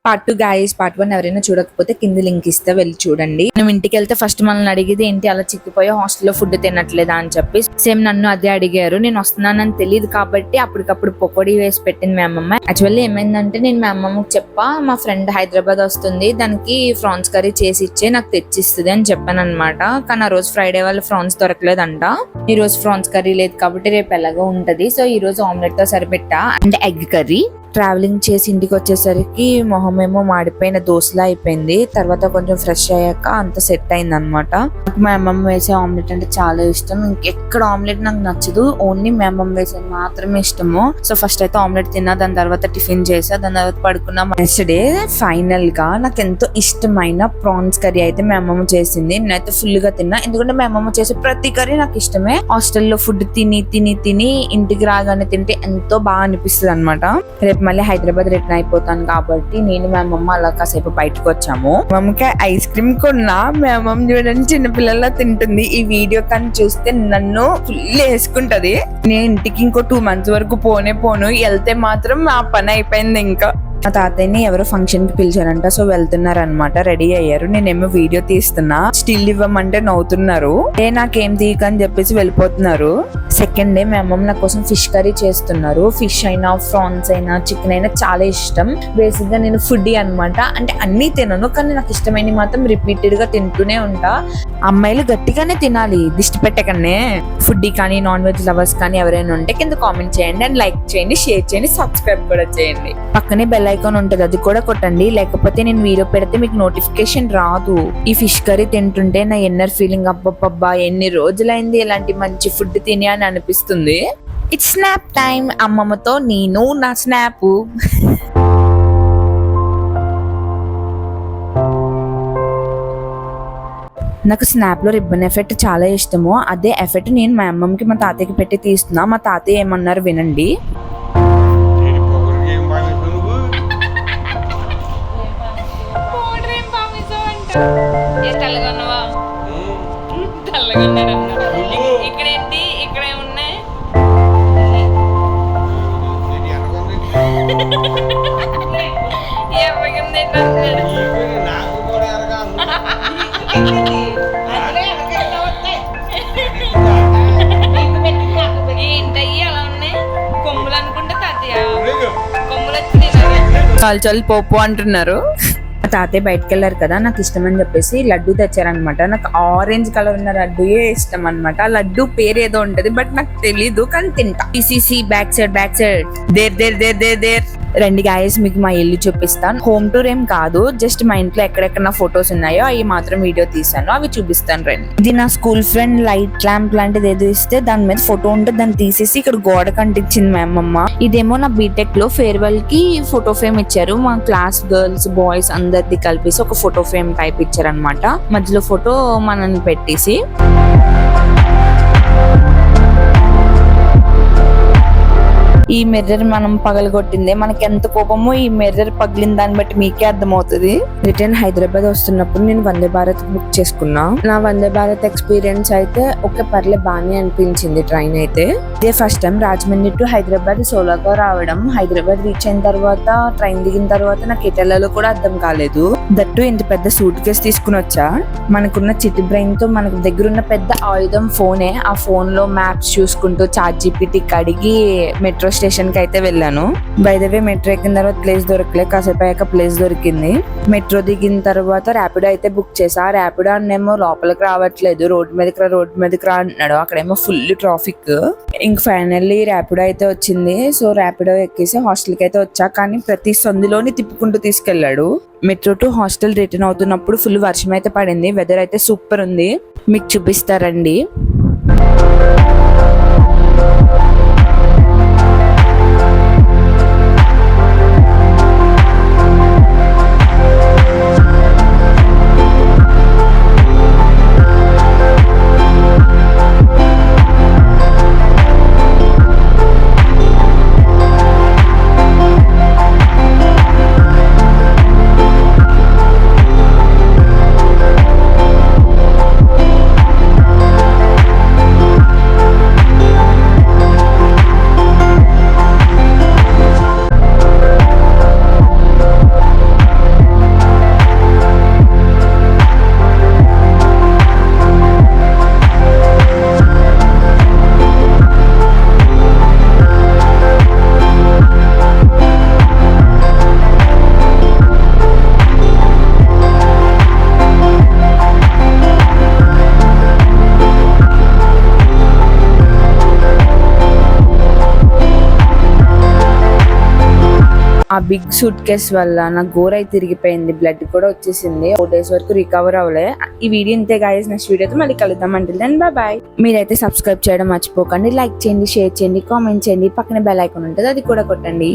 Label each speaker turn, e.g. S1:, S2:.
S1: Part 2 guys. Part 1 ఎవరైనా చూడకపోతే కింద లింక్ ఇస్తే వెళ్ళి చూడండి. మనం ఇంటికి వెళ్తే ఫస్ట్ మనల్ని అడిగేది ఏంటి, అలా చిక్కిపోయి హాస్టల్లో ఫుడ్ తినట్లేదా అని చెప్పి. సేమ్ నన్ను అదే అడిగారు. నేను వస్తున్నానని తెలియదు కాబట్టి అప్పటికప్పుడు పకోడీ వేసి పెట్టింది మా అమ్మమ్మ. యాక్చువల్లీ ఏమైందంటే, నేను మా అమ్మమ్మకి చెప్పా, మా ఫ్రెండ్ హైదరాబాద్ వస్తుంది, దానికి ఫ్రాన్స్ కర్రీ చేసి ఇచ్చే నాకు తెచ్చిస్తుంది అని చెప్పాను అనమాట. కానీ ఆ రోజు ఫ్రైడే వాళ్ళు ఫ్రాన్స్ దొరకలేదంట. ఈ రోజు ఫ్రాన్స్ కర్రీ లేదు కాబట్టి రేపు ఎలాగో ఉంటది. సో ఈ రోజు ఆమ్లెట్ తో సరిపెట్టా, అంటే ఎగ్ కర్రీ. ట్రావెలింగ్ చేసి ఇంటికి వచ్చేసరికి మొహం ఏమో మాడిపోయిన దోశలా అయిపోయింది. తర్వాత కొంచెం ఫ్రెష్ అయ్యాక అంత సెట్ అయింది అనమాట. మా అమ్మమ్మ వేసే ఆమ్లెట్ అంటే చాలా ఇష్టం. ఇంకెక్కడ ఆమ్లెట్ నాకు నచ్చదు, ఓన్లీ మా అమ్మమ్మ వేసేది మాత్రమే ఇష్టము. సో ఫస్ట్ అయితే ఆమ్లెట్ తిన్నా, దాని తర్వాత టిఫిన్ చేసా, దాని తర్వాత పడుకున్నా. నెక్స్ట్ డే ఫైనల్ గా నాకు ఎంతో ఇష్టమైన ప్రాన్స్ కర్రీ అయితే మా అమ్మమ్మ చేసింది. నేనైతే ఫుల్ గా తిన్నా, ఎందుకంటే మా అమ్మమ్మ చేసే ప్రతి కర్రీ నాకు ఇష్టమే. హాస్టల్లో ఫుడ్ తిని తిని తిని ఇంటికి రాగానే తింటే ఎంతో బాగా అనిపిస్తుంది అనమాట. రేపు మళ్ళీ హైదరాబాద్ రిటర్న్ అయిపోతాను కాబట్టి నేను మా అమ్మమ్మ అలా కాసేపు బయటకు వచ్చాము. మమ్మకి ఐస్ క్రీమ్ కొన్నా, మా అమ్మమ్మ చూడండి చిన్నపిల్లలా తింటుంది. ఈ వీడియో కానీ చూస్తే నన్ను ఫుల్ వేసుకుంటది. నేను ఇంటికి ఇంకో 2 months వరకు పోను, వెళ్తే మాత్రం ఆ పని అయిపోయింది. ఇంకా మా తాతయ్యని ఎవరో ఫంక్షన్ కి పిలిచారంట, సో వెళ్తున్నారు అనమాట. రెడీ అయ్యారు, నేనేమో వీడియో తీస్తున్నా. స్టిల్ ఇవ్వమంటే నవ్వుతున్నారు. నాకేం తీయక అని చెప్పేసి వెళ్ళిపోతున్నారు. సెకండ్ డే మా అమ్మమ్మ నా కోసం ఫిష్ కర్రీ చేస్తున్నారు. ఫిష్ అయినా, ఫ్రాన్స్ అయినా, చికెన్ అయినా చాలా ఇష్టం. బేసిక్ గా నేను ఫుడ్డీ అనమాట. అంటే అన్ని తినను, కానీ నాకు ఇష్టమైన మాత్రం రిపీటెడ్ గా తింటూనే ఉంటా. అమ్మాయిలు గట్టిగానే తినాలి, దిష్టి పెట్టకనే. ఫుడ్డీ కానీ, నాన్ వెజ్ లవర్స్ కానీ ఎవరైనా ఉంటే కింద కామెంట్ చేయండి, అండ్ లైక్ చేయండి, షేర్ చేయండి, సబ్స్క్రైబ్ కూడా చేయండి. పక్కనే బెల్ ఐకాన్ ఉంటుంది, అది కూడా కొట్టండి. లేకపోతే నేను వీడియో పెడితే మీకు నోటిఫికేషన్ రాదు. ఈ ఫిష్ కర్రీ తింటుంటే నా ఇన్నర్ ఫీలింగ్, అబ్బబ్బబ్బా ఎన్ని రోజులైంది ఇలాంటి మంచి ఫుడ్ తిని అని అనిపిస్తుంది. It's snap time. అమ్మమ్మతో నేను నా స్నాప్. నాకు స్నాప్ లో రిబ్బన్ ఎఫెక్ట్ చాలా ఇష్టము. అదే ఎఫెక్ట్ నేను మా అమ్మమ్మకి, మా తాతయ్యకి పెట్టి తీస్తున్నా. మా తాతయ్య ఏమన్నారు వినండి.
S2: ఇక్కడేంటి, ఇక్కడే ఉన్నాయి. ఏంటయ్యి అలా ఉన్నాయి? కొమ్ములు అనుకుంటే తాతయ్య కొమ్ములు వచ్చి
S1: చాలు పోపు అంటున్నారు. తాతయ్య బయటకు వెళ్ళారు కదా, నాకు ఇష్టం అని చెప్పేసి లడ్డు తెచ్చారనమాట. నాకు ఆరెంజ్ కలర్ ఉన్న లడ్డూయే ఇష్టం అనమాట. ఆ లడ్డు పేరు ఏదో ఉంటది, బట్ నాకు తెలీదు, కానీ తింటా. సిసి బ్యాక్ సైడ్ దేర్ రండి గాయస్, మీకు మా ఇల్లు చూపిస్తాను. హోమ్ టూర్ ఏం కాదు, జస్ట్ మా ఇంట్లో ఎక్కడెక్కడ నా ఫొటోస్ ఉన్నాయో అవి మాత్రం వీడియో తీసాను, అవి చూపిస్తాను రండి. ఇది నా స్కూల్ ఫ్రెండ్ లైట్ ల్యాంప్ లాంటిది ఏదో ఇస్తే దాని మీద ఫోటో ఉంటే దాన్ని తీసేసి ఇక్కడ గోడ కంటించింది మా అమ్మమ్మ. ఇదేమో నా బీటెక్ లో ఫేర్వెల్ కి ఫోటో ఫ్రేమ్ ఇచ్చారు. మా క్లాస్ గర్ల్స్ బాయ్స్ అందరిది కలిపేసి ఒక ఫోటో ఫ్రేమ్ టైప్ ఇచ్చారనమాట. మధ్యలో ఫోటో మనల్ని పెట్టేసి. ఈ మిర్రర్ మనం పగలగొట్టిందే, మనకి ఎంత కోపమో ఈ మిర్రర్ పగిలిన దాన్ని బట్టి మీకే అర్థమవుతుంది. రిటర్న్ హైదరాబాద్ వస్తున్నప్పుడు నేను వందే భారత్ బుక్ చేసుకున్నా. నా వందే భారత్ ఎక్స్పీరియన్స్ అయితే పర్లే బాగానే అనిపించింది. ట్రైన్ అయితే ఇదే first time Rajahmundry to Hyderabad సోలోగా రావడం. హైదరాబాద్ రీచ్ అయిన తర్వాత, ట్రైన్ దిగిన తర్వాత నాకు ఎటెల్లాలో కూడా అర్థం కాలేదు. దట్టు ఇంత పెద్ద సూట్ కేసు తీసుకుని వచ్చా. మనకున్న చిట్టి బ్రెయిన్ తో మనకు దగ్గర ఉన్న పెద్ద ఆయుధం ఫోనే. ఆ ఫోన్ లో మ్యాప్స్ చూసుకుంటూ ChatGPT కడిగి మెట్రో స్టేషన్ కి అయితే వెళ్ళాను. బై ద వే మెట్రో ఎక్కిన తర్వాత ప్లేస్ దొరకలే, కాసేపు అయ్యాక ప్లేస్ దొరికింది. మెట్రో దిగిన తర్వాత ర్యాపిడో అయితే బుక్ చేసా. ర్యాపిడో అన్నేమో లోపలికి రావట్లేదు, రోడ్డు మీదకి రా అంటున్నాడు. అక్కడేమో ఫుల్ ట్రాఫిక్. ఇంక ఫైనల్లీ ర్యాపిడో అయితే వచ్చింది. సో ర్యాపిడో ఎక్కేసి హాస్టల్ కి అయితే వచ్చా. కానీ ప్రతి సందులోని తిప్పుకుంటూ తీసుకెళ్లాడు. మెట్రో టు హాస్టల్ రిటర్న్ అవుతున్నప్పుడు ఫుల్ వర్షం అయితే పడింది. వెదర్ అయితే సూపర్ ఉంది, మీకు చూపిస్తారండి. ఆ బిగ్ సూట్ కేస్ వల్ల నా గోర్ అయితే తిరిగిపోయింది, బ్లడ్ కూడా వచ్చేసింది. 4 days వరకు రికవర్ అవ్వలే. ఈ వీడియో ఇంతే గైస్, నెక్స్ట్ వీడియోతో మళ్ళీ కలుద్దాం. అంటే దెన్ బాయ్. మీరైతే సబ్స్క్రైబ్ చేయడం మర్చిపోకండి, లైక్ చేయండి, షేర్ చేయండి, కామెంట్ చేయండి, పక్కన బెల్ ఐకాన్ ఉంటుంది అది కూడా కొట్టండి.